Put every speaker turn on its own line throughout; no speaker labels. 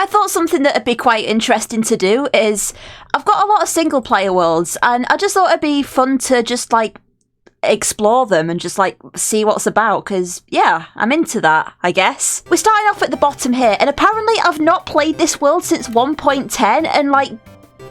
I thought something that would be quite interesting to do is, I've got a lot of single player worlds, and I just thought it'd be fun to just like explore them and just like see what's about, because yeah, I'm into that, I guess. We're starting off at the bottom here, and apparently I've not played this world since 1.10, and like,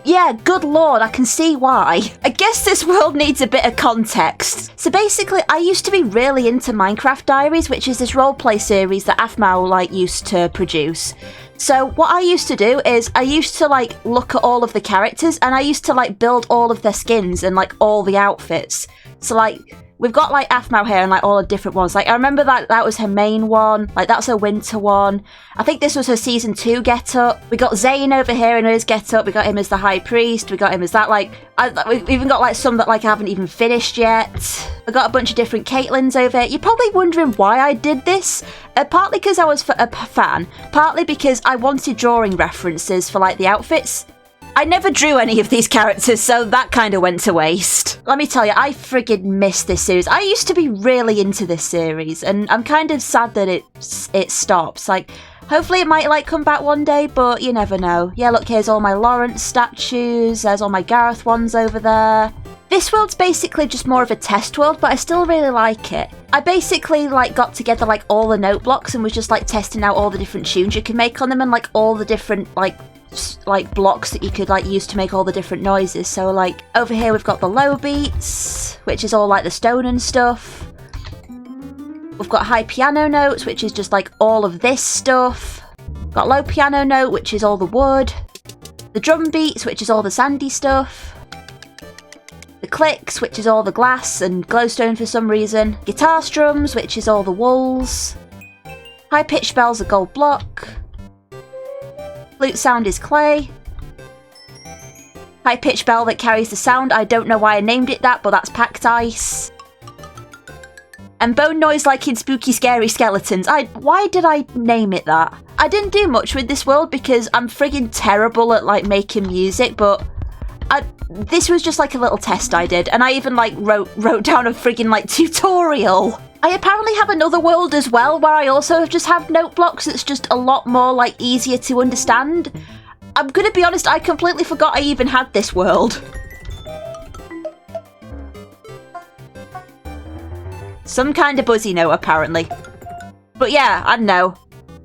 yeah, good lord, I can see why. I guess this world needs a bit of context. So basically, I used to be really into Minecraft Diaries, which is this roleplay series that Afmao like used to produce. So what I used to do is I used to like look at all of the characters, and I used to like build all of their skins and like all the outfits. So like, we've got like Afmao here and like all the different ones. Like I remember that was her main one, like that's her winter one. I think this was her season 2 getup. We got Zane over here in his getup. We got him as the high priest. We got him as that, like, we've even got like some that like I haven't even finished yet. I got a bunch of different Caitlins over here. You're probably wondering why I did this. Partly because I was a fan, partly because I wanted drawing references for like the outfits. I never drew any of these characters, so that kind of went to waste. Let me tell you, I friggin' missed this series. I used to be really into this series, and I'm kind of sad that it stops. Like, hopefully it might like come back one day, but you never know. Yeah, look, here's all my Lawrence statues. There's all my Gareth ones over there. This world's basically just more of a test world, but I still really like it. I basically like got together like all the note blocks and was just like testing out all the different tunes you can make on them, and like all the different like blocks that you could like use to make all the different noises. So like over here we've got the low beats, which is all like the stone and stuff. We've got high piano notes, which is just like all of this stuff. Got low piano note, which is all the wood. The drum beats, which is all the sandy stuff. The clicks, which is all the glass and glowstone for some reason. Guitar strums, which is all the wools. High pitched bells are gold block. Flute sound is clay. High pitched bell that carries the sound. I don't know why I named it that, but that's packed ice. And bone noise like in Spooky Scary Skeletons. Why did I name it that? I didn't do much with this world because I'm friggin' terrible at like making music, but this was just like a little test I did, and I even like wrote down a friggin' like tutorial. I apparently have another world as well where I also just have note blocks that's just a lot more like easier to understand. I'm gonna be honest, I completely forgot I even had this world. Some kind of buzzy note apparently. But yeah, I don't know.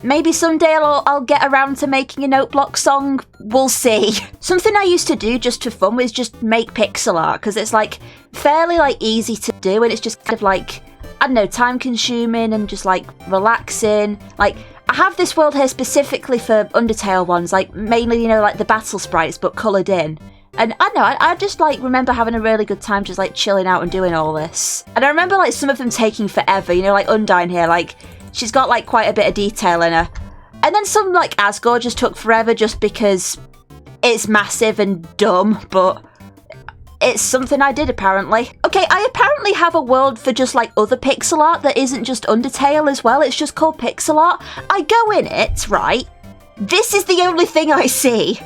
Maybe someday I'll get around to making a note block song. We'll see. Something I used to do just for fun was just make pixel art, because it's like fairly like easy to do, and it's just kind of like, I don't know, time consuming and just like relaxing. Like I have this world here specifically for Undertale ones, like mainly, you know, like the battle sprites but coloured in. And I don't know, I just like remember having a really good time just like chilling out and doing all this. And I remember like some of them taking forever, you know, like Undyne here, like she's got like quite a bit of detail in her. And then some like Asgore just took forever just because it's massive and dumb, but it's something I did apparently. Okay, I apparently have a world for just like other pixel art that isn't just Undertale as well. It's just called pixel art. I go in it, right? This is the only thing I see.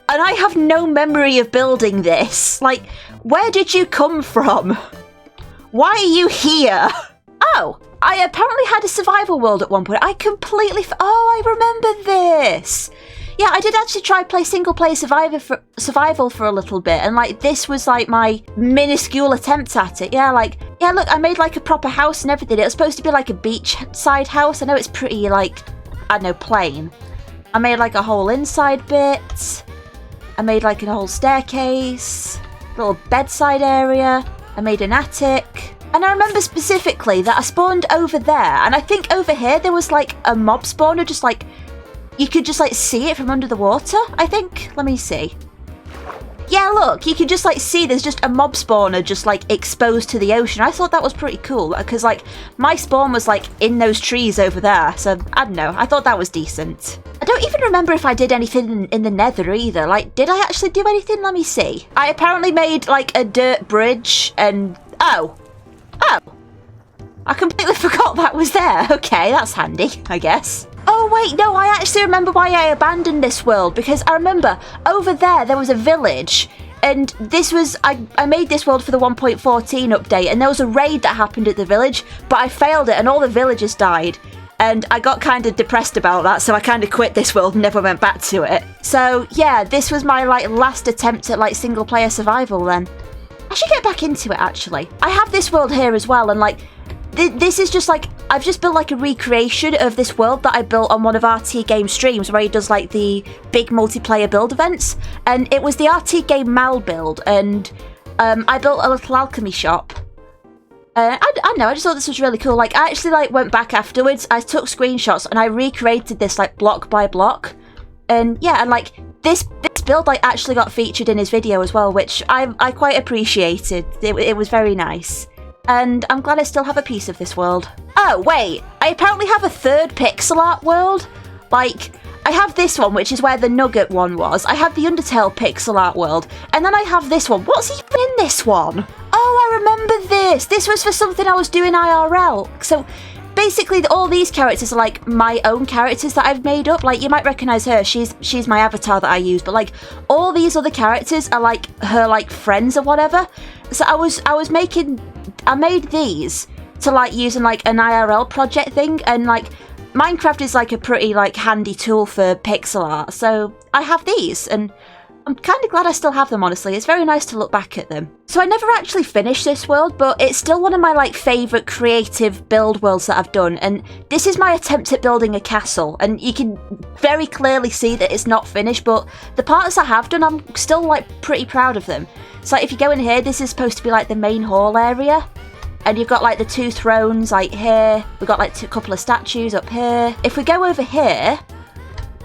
And I have no memory of building this. Like, where did you come from? Why are you here? Oh, I apparently had a survival world at one point. I completely... Oh, I remember this. Yeah, I did actually try play single player survival for a little bit, and like this was like my minuscule attempt at it. Yeah, like, yeah, look, I made like a proper house and everything. It was supposed to be like a beachside house. I know it's pretty like, I don't know, plain. I made like a whole inside bit. I made like a whole staircase, little bedside area. I made an attic. And I remember specifically that I spawned over there, and I think over here there was like a mob spawner, just like, you could just like see it from under the water, I think. Let me see. Yeah, look, you can just like see there's just a mob spawner just like exposed to the ocean. I thought that was pretty cool because like my spawn was like in those trees over there. So I don't know, I thought that was decent. I don't even remember if I did anything in the nether either. Like, did I actually do anything? Let me see. I apparently made like a dirt bridge and... Oh. I completely forgot that was there. Okay, that's handy, I guess. Oh wait, no, I actually remember why I abandoned this world, because I remember over there was a village, and this was, I made this world for the 1.14 update, and there was a raid that happened at the village, but I failed it and all the villagers died. and I got kind of depressed about that, so I kind of quit this world and never went back to it. So yeah, this was my like last attempt at like single player survival then. I should get back into it actually. I have this world here as well, and like this is just like, I've just built like a recreation of this world that I built on one of RT Game streams where he does like the big multiplayer build events, and it was the RT Game Mal build, and I built a little alchemy shop. I know, I just thought this was really cool. Like, I actually like went back afterwards, I took screenshots and I recreated this like block by block, and yeah, and like this build like actually got featured in his video as well, which I quite appreciated. It was very nice. And I'm glad I still have a piece of this world. Oh, wait, I apparently have a third pixel art world. Like, I have this one, which is where the Nugget one was. I have the Undertale pixel art world. And then I have this one. What's even in this one? Oh, I remember this. This was for something I was doing IRL. So, basically, all these characters are, like, my own characters that I've made up. Like, you might recognise her. She's my avatar that I use. But, like, all these other characters are, like, her, like, friends or whatever. So I made these to like using like an IRL project thing, and like Minecraft is like a pretty like handy tool for pixel art, so I have these and I'm kind of glad I still have them, honestly. It's very nice to look back at them. So I never actually finished this world, but it's still one of my like favourite creative build worlds that I've done, and this is my attempt at building a castle, and you can very clearly see that it's not finished, but the parts I have done, I'm still like pretty proud of them. So like, if you go in here, this is supposed to be like the main hall area, and you've got like the 2 thrones like here, we've got like a couple of statues up here. If we go over here,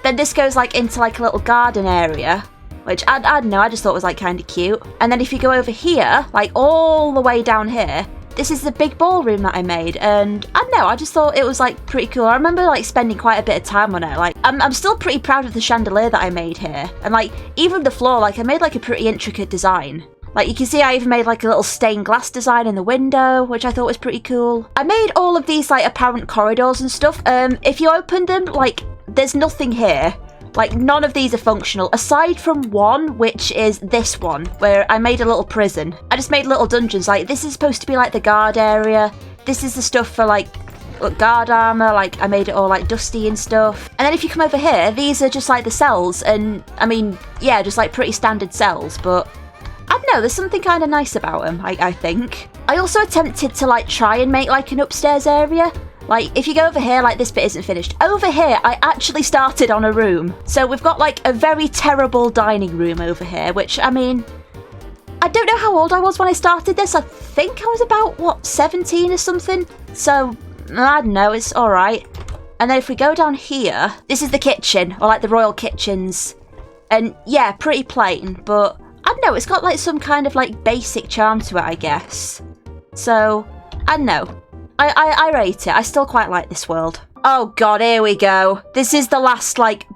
then this goes like into like a little garden area, which I don't know, I just thought was like kind of cute. And then if you go over here, like all the way down here, this is the big ballroom that I made, and I don't know, I just thought it was like pretty cool. I remember like spending quite a bit of time on it. Like I'm still pretty proud of the chandelier that I made here, and like even the floor, like I made like a pretty intricate design. Like you can see I even made like a little stained glass design in the window, which I thought was pretty cool. I made all of these like apparent corridors and stuff. If you open them, like there's nothing here. Like none of these are functional, aside from one, which is this one, where I made a little prison. I just made little dungeons. Like this is supposed to be like the guard area. This is the stuff for like guard armor. Like I made it all like dusty and stuff. And then if you come over here, these are just like the cells, and I mean, yeah, just like pretty standard cells, but I don't know, there's something kind of nice about them, I think. I also attempted to like try and make like an upstairs area. Like, if you go over here, like, this bit isn't finished. Over here, I actually started on a room. So we've got, like, a very terrible dining room over here, which, I mean, I don't know how old I was when I started this. I think I was about, what, 17 or something? So, I don't know, it's alright. And then if we go down here, this is the kitchen, or, like, the royal kitchens. And, yeah, pretty plain, but, I don't know, it's got, like, some kind of, like, basic charm to it, I guess. So, I don't know. I rate it. I still quite like this world. Oh god, here we go. This is the last, like,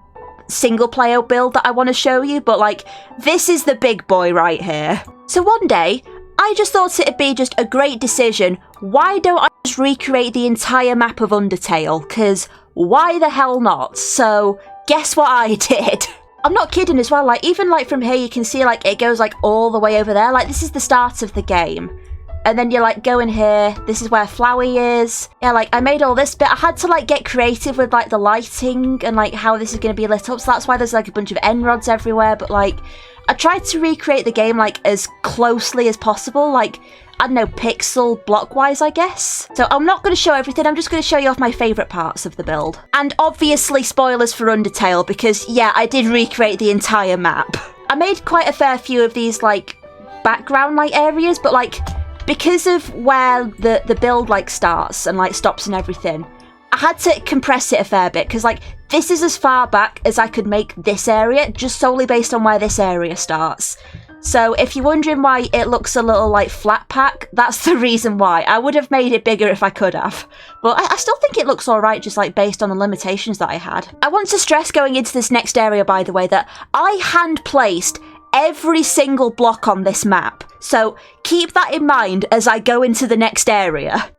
single player build that I want to show you, but, like, this is the big boy right here. So one day, I just thought it'd be just a great decision. Why don't I just recreate the entire map of Undertale? Because why the hell not? So, guess what I did? I'm not kidding as well. Like, even, like, from here, you can see, like, it goes, like, all the way over there. Like, this is the start of the game. And then you like go in here, this is where Flowey is. Yeah, like I made all this bit. I had to like get creative with like the lighting and like how this is going to be lit up. So that's why there's like a bunch of end rods everywhere. But like I tried to recreate the game like as closely as possible. Like, I don't know, pixel block wise, I guess. So I'm not going to show everything. I'm just going to show you off my favourite parts of the build. And obviously spoilers for Undertale because yeah, I did recreate the entire map. I made quite a fair few of these like background like areas, but like because of where the build like starts and like stops and everything, I had to compress it a fair bit because like this is as far back as I could make this area just solely based on where this area starts. So if you're wondering why it looks a little like flat pack, that's the reason why. I would have made it bigger if I could have. But I still think it looks alright just like based on the limitations that I had. I want to stress going into this next area, by the way, that I hand placed every single block on this map. So keep that in mind as I go into the next area.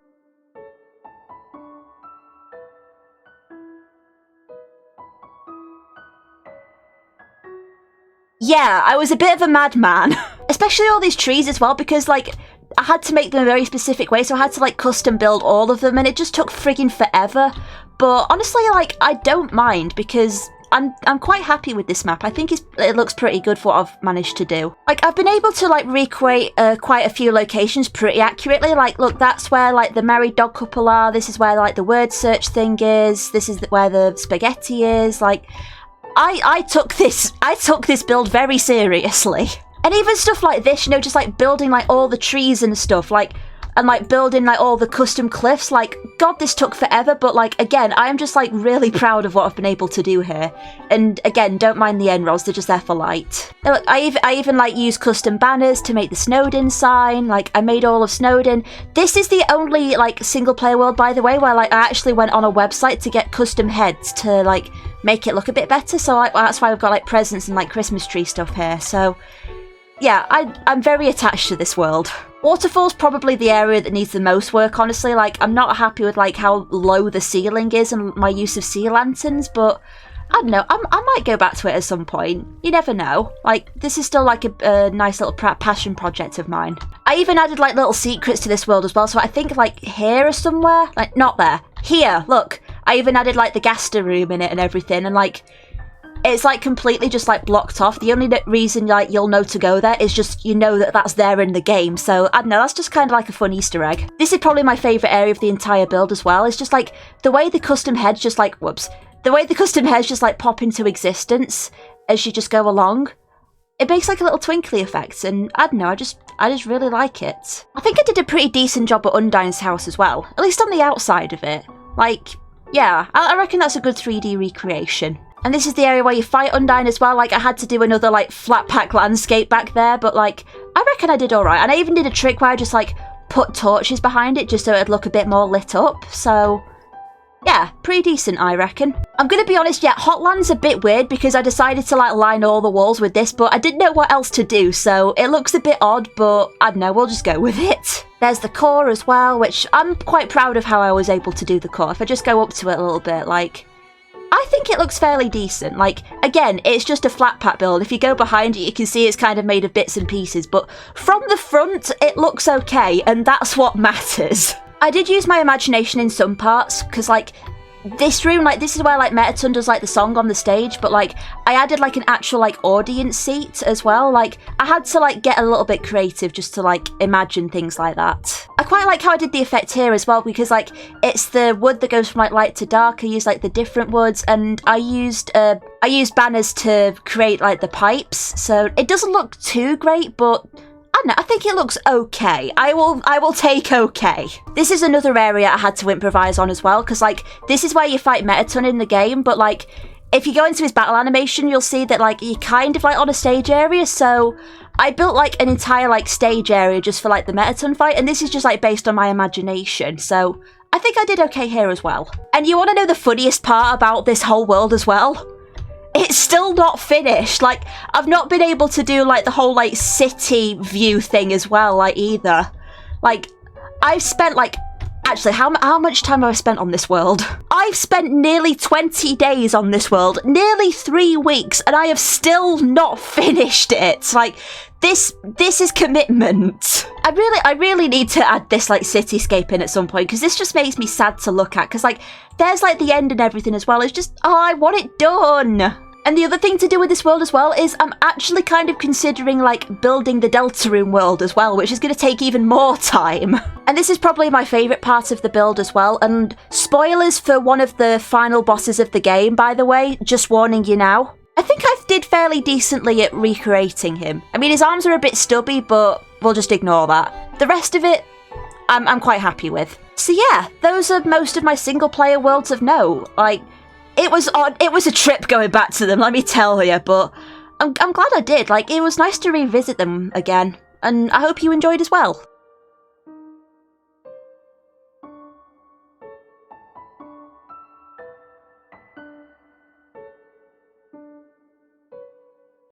Yeah, I was a bit of a madman. Especially all these trees as well, because like I had to make them a very specific way, so I had to like custom build all of them and it just took friggin' forever. But honestly, like, I don't mind because I'm quite happy with this map. I think it looks pretty good for what I've managed to do. Like, I've been able to, like, recreate quite a few locations pretty accurately. Like, look, that's where, like, the married dog couple are. This is where, like, the word search thing is. This is where the spaghetti is. Like, I took this build very seriously. And even stuff like this, you know, just, like, building, like, all the trees and stuff, like, and, like, building, like, all the custom cliffs, like, God, this took forever, but, like, again, I'm just, like, really proud of what I've been able to do here. And, again, don't mind the end rolls, they're just there for light. Now, look, I even, like, used custom banners to make the Snowdin sign, like, I made all of Snowdin. This is the only, like, single-player world, by the way, where, like, I actually went on a website to get custom heads to, like, make it look a bit better, so, like, that's why we've got, like, presents and, like, Christmas tree stuff here, so... yeah, I'm very attached to this world. Waterfall's probably the area that needs the most work, honestly. Like, I'm not happy with, like, how low the ceiling is and my use of sea lanterns, but I don't know, I might go back to it at some point. You never know. Like, this is still, like, a nice little passion project of mine. I even added, like, little secrets to this world as well, so I think, like, here or somewhere, like, not there. Here, look. I even added, like, the Gaster room in it and everything, and, like, it's, like, completely just, like, blocked off. The only reason, like, you'll know to go there is just you know that that's there in the game. So, I don't know, that's just kind of like a fun Easter egg. This is probably my favourite area of the entire build as well. It's just, like, the way the custom heads just, like, the way the custom heads just, like, pop into existence as you just go along. It makes, like, a little twinkly effect, and I don't know, I just really like it. I think I did a pretty decent job at Undyne's house as well, at least on the outside of it. Like, yeah, I reckon that's a good 3D recreation. And this is the area where you fight Undyne as well. Like, I had to do another, like, flat pack landscape back there, but, like, I reckon I did alright. And I even did a trick where I just, like, put torches behind it just so it'd look a bit more lit up. So, yeah, pretty decent, I reckon. I'm gonna be honest, yeah, Hotland's a bit weird because I decided to, like, line all the walls with this, but I didn't know what else to do, so it looks a bit odd, but I don't know, we'll just go with it. There's the core as well, which I'm quite proud of how I was able to do the core. If I just go up to it a little bit, like... I think it looks fairly decent. Like, again, it's just a flat pack build. If you go behind it, you can see it's kind of made of bits and pieces, but from the front, it looks okay, and that's what matters. I did use my imagination in some parts, because, like, this room, like, this is where, like, Mettaton does, like, the song on the stage, but, like, I added, like, an actual, like, audience seat as well. Like, I had to, like, get a little bit creative just to, like, imagine things like that. I quite like how I did the effect here as well, because, like, it's the wood that goes from, like, light to dark. I used, like, the different woods, and I used banners to create, like, the pipes, so it doesn't look too great, but... I don't know, I think it looks okay. I will take okay. This is another area I had to improvise on as well, because, like, this is where you fight Mettaton in the game, but, like, if you go into his battle animation, you'll see that, like, you're kind of, like, on a stage area, so I built, like, an entire, like, stage area just for, like, the Mettaton fight, and this is just, like, based on my imagination, so I think I did okay here as well. And you want to know the funniest part about this whole world as well? It's still not finished. Like, I've not been able to do, like, the whole, like, city view thing as well, like, either. Like, I've spent, like... Actually, how much time have I spent on this world? I've spent nearly 20 days on this world, nearly 3 weeks, and I have still not finished it. Like, this is commitment. I really need to add this, like, cityscape in at some point, because this just makes me sad to look at, because, like, there's, like, the end and everything as well. It's just, oh, I want it done. And the other thing to do with this world as well is I'm actually kind of considering, like, building the Deltarune world as well, which is going to take even more time. And this is probably my favourite part of the build as well, and spoilers for one of the final bosses of the game, by the way, just warning you now. I think I did fairly decently at recreating him. I mean, his arms are a bit stubby, but we'll just ignore that. The rest of it, I'm quite happy with. So yeah, those are most of my single-player worlds of note. Like, it was odd. It was a trip going back to them, let me tell you, but I'm glad I did. Like, it was nice to revisit them again, and I hope you enjoyed as well.